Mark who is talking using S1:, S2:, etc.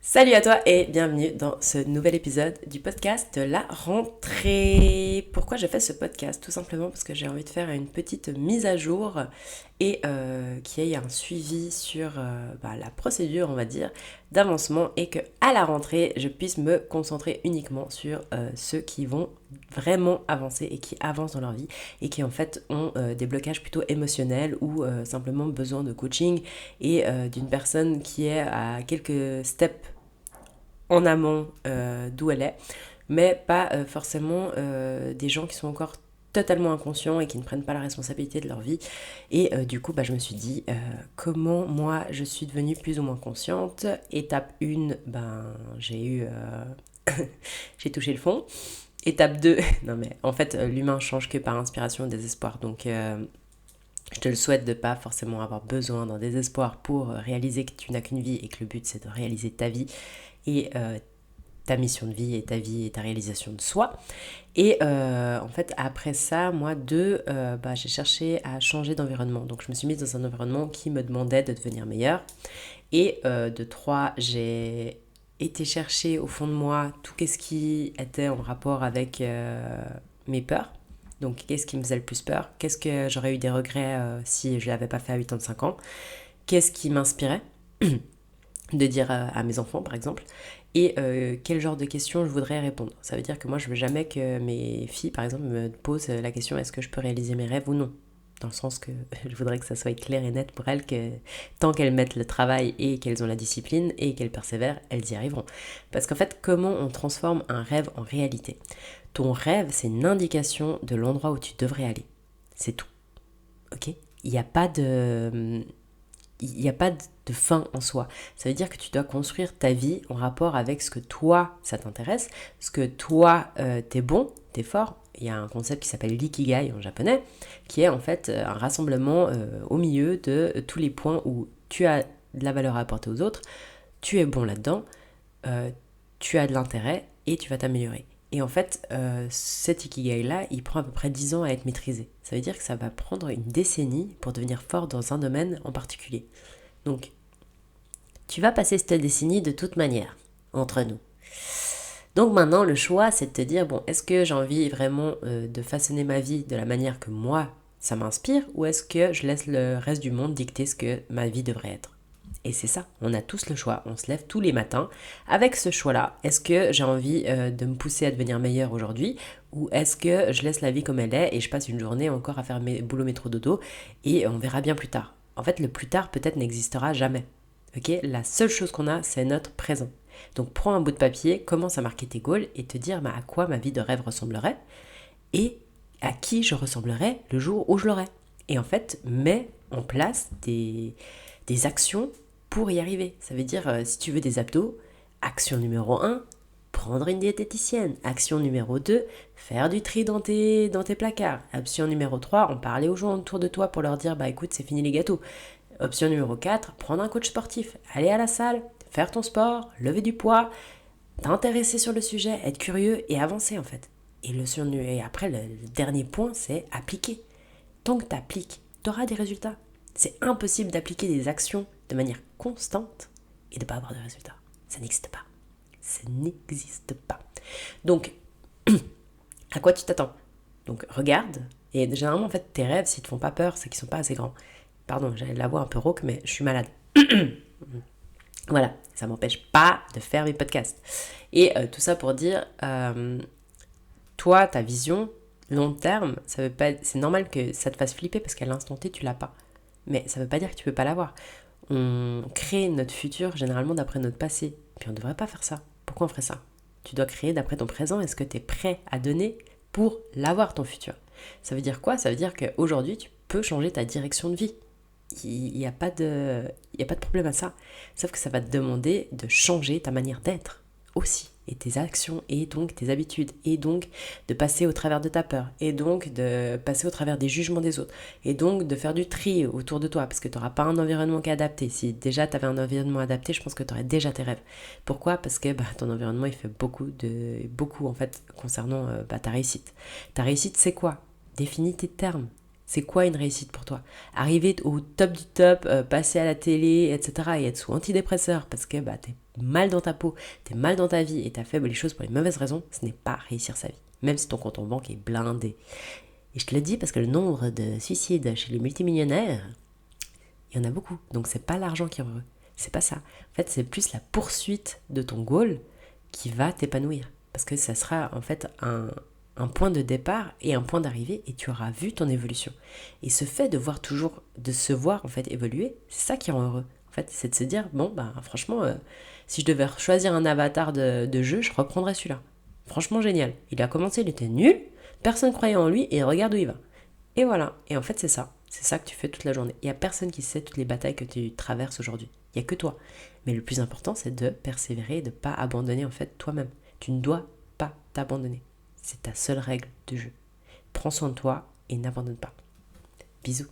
S1: Salut à toi et bienvenue dans ce nouvel épisode du podcast de la rentrée. Pourquoi je fais ce podcast? Tout simplement parce que j'ai envie de faire une petite mise à jour et qu'il y ait un suivi sur la procédure, on va dire, d'avancement et que à la rentrée, je puisse me concentrer uniquement sur ceux qui vont vraiment avancer et qui avancent dans leur vie et qui en fait ont des blocages plutôt émotionnels ou simplement besoin de coaching et d'une personne qui est à quelques steps en amont d'où elle est, mais pas forcément des gens qui sont encore totalement inconscients et qui ne prennent pas la responsabilité de leur vie. Et du coup, je me suis dit, comment moi je suis devenue plus ou moins consciente. Étape 1, j'ai eu... j'ai touché le fond. Étape 2, non mais en fait, l'humain change que par inspiration et désespoir. Donc, je te le souhaite de pas forcément avoir besoin d'un désespoir pour réaliser que tu n'as qu'une vie et que le but c'est de réaliser ta vie et ta mission de vie et ta réalisation de soi. Et en fait, après ça, moi, j'ai cherché à changer d'environnement. Donc, je me suis mise dans un environnement qui me demandait de devenir meilleure. Et de 3, j'ai été chercher au fond de moi tout ce qui était en rapport avec mes peurs. Donc, qu'est-ce qui me faisait le plus peur? Qu'est-ce que j'aurais eu des regrets si je ne l'avais pas fait à 85 ans? Qu'est-ce qui m'inspirait de dire à mes enfants, par exemple, et quel genre de questions je voudrais répondre. Ça veut dire que moi, je veux jamais que mes filles, par exemple, me posent la question est-ce que je peux réaliser mes rêves ou non. Dans le sens que je voudrais que ça soit clair et net pour elles que tant qu'elles mettent le travail et qu'elles ont la discipline et qu'elles persévèrent, elles y arriveront. Parce qu'en fait, comment on transforme un rêve en réalité? Ton rêve, c'est une indication de l'endroit où tu devrais aller. C'est tout. Ok? Il n'y a pas de il n'y a pas de fin en soi. Ça veut dire que tu dois construire ta vie en rapport avec ce que toi, ça t'intéresse, ce que toi, t'es bon, t'es fort. Il y a un concept qui s'appelle l'ikigai en japonais, qui est en fait un rassemblement au milieu de tous les points où tu as de la valeur à apporter aux autres, tu es bon là-dedans, euh, tu as de l'intérêt et tu vas t'améliorer. Et en fait, cet ikigai-là, il prend à peu près 10 ans à être maîtrisé. Ça veut dire que ça va prendre une décennie pour devenir fort dans un domaine en particulier. Donc, tu vas passer cette décennie de toute manière, entre nous. Donc maintenant, le choix, c'est de te dire, bon, est-ce que j'ai envie vraiment de façonner ma vie de la manière que moi, ça m'inspire, ou est-ce que je laisse le reste du monde dicter ce que ma vie devrait être? Et c'est ça, on a tous le choix, on se lève tous les matins avec ce choix-là. Est-ce que j'ai envie de me pousser à devenir meilleur aujourd'hui, ou est-ce que je laisse la vie comme elle est et je passe une journée encore à faire mes boulot métro dodo et on verra bien plus tard. En fait, le plus tard peut-être n'existera jamais. Ok, la seule chose qu'on a, c'est notre présent. Donc prends un bout de papier, commence à marquer tes goals et te dire à quoi ma vie de rêve ressemblerait et à qui je ressemblerais le jour où je l'aurai. Et en fait, mets en place des actions pour y arriver. Ça veut dire, si tu veux des abdos, action numéro 1, prendre une diététicienne. Action numéro 2, faire du tri dans tes placards. Option numéro 3, en parler aux gens autour de toi pour leur dire, écoute, c'est fini les gâteaux. Option numéro 4, prendre un coach sportif, aller à la salle, faire ton sport, lever du poids, t'intéresser sur le sujet, être curieux et avancer en fait. Et après, le dernier point, c'est appliquer. Tant que tu appliques, tu auras des résultats. C'est impossible d'appliquer des actions de manière constante et de ne pas avoir de résultats. Ça n'existe pas. Ça n'existe pas. Donc, à quoi tu t'attends? Donc, regarde. Et généralement, en fait, tes rêves, s'ils te font pas peur, c'est qu'ils sont pas assez grands. Pardon, j'ai la voix un peu rauque, mais je suis malade. Voilà, ça m'empêche pas de faire mes podcasts. Et tout ça pour dire, toi, ta vision long terme, ça veut pas, c'est normal que ça te fasse flipper parce qu'à l'instant T, tu l'as pas. Mais ça veut pas dire que tu peux pas l'avoir. On crée notre futur généralement d'après notre passé. Puis on devrait pas faire ça. Pourquoi on ferait ça? Tu dois créer d'après ton présent. Est-ce que tu es prêt à donner pour l'avoir ton futur? Ça veut dire quoi? Ça veut dire qu'aujourd'hui, tu peux changer ta direction de vie. Il n'y a pas de, il y a pas de problème à ça. Sauf que ça va te demander de changer ta manière d'être aussi. Et tes actions, et donc tes habitudes, et donc de passer au travers de ta peur, et donc de passer au travers des jugements des autres, et donc de faire du tri autour de toi, parce que tu n'auras pas un environnement qui est adapté. Si déjà tu avais un environnement adapté, je pense que tu aurais déjà tes rêves. Pourquoi? Parce que ton environnement, il fait beaucoup en fait concernant ta réussite. Ta réussite, c'est quoi? Définis tes termes. C'est quoi une réussite pour toi? Arriver au top du top, passer à la télé, etc. et être sous antidépresseur parce que t'es mal dans ta peau, t'es mal dans ta vie et t'as fait les choses pour les mauvaises raisons, ce n'est pas réussir sa vie. Même si ton compte en banque est blindé. Et je te le dis parce que le nombre de suicides chez les multimillionnaires, il y en a beaucoup. Donc c'est pas l'argent qui est heureux. C'est pas ça. En fait, c'est plus la poursuite de ton goal qui va t'épanouir. Parce que ça sera en fait un point de départ et un point d'arrivée et tu auras vu ton évolution. Et ce fait de voir toujours, de se voir en fait évoluer, c'est ça qui rend heureux. En fait, c'est de se dire, franchement, si je devais choisir un avatar de jeu, je reprendrais celui-là. Franchement génial. Il a commencé, il était nul, personne croyait en lui et regarde où il va. Et voilà. Et en fait, c'est ça. C'est ça que tu fais toute la journée. Il n'y a personne qui sait toutes les batailles que tu traverses aujourd'hui. Il n'y a que toi. Mais le plus important, c'est de persévérer et de ne pas abandonner en fait toi-même. Tu ne dois pas t'abandonner. C'est ta seule règle de jeu. Prends soin de toi et n'abandonne pas. Bisous.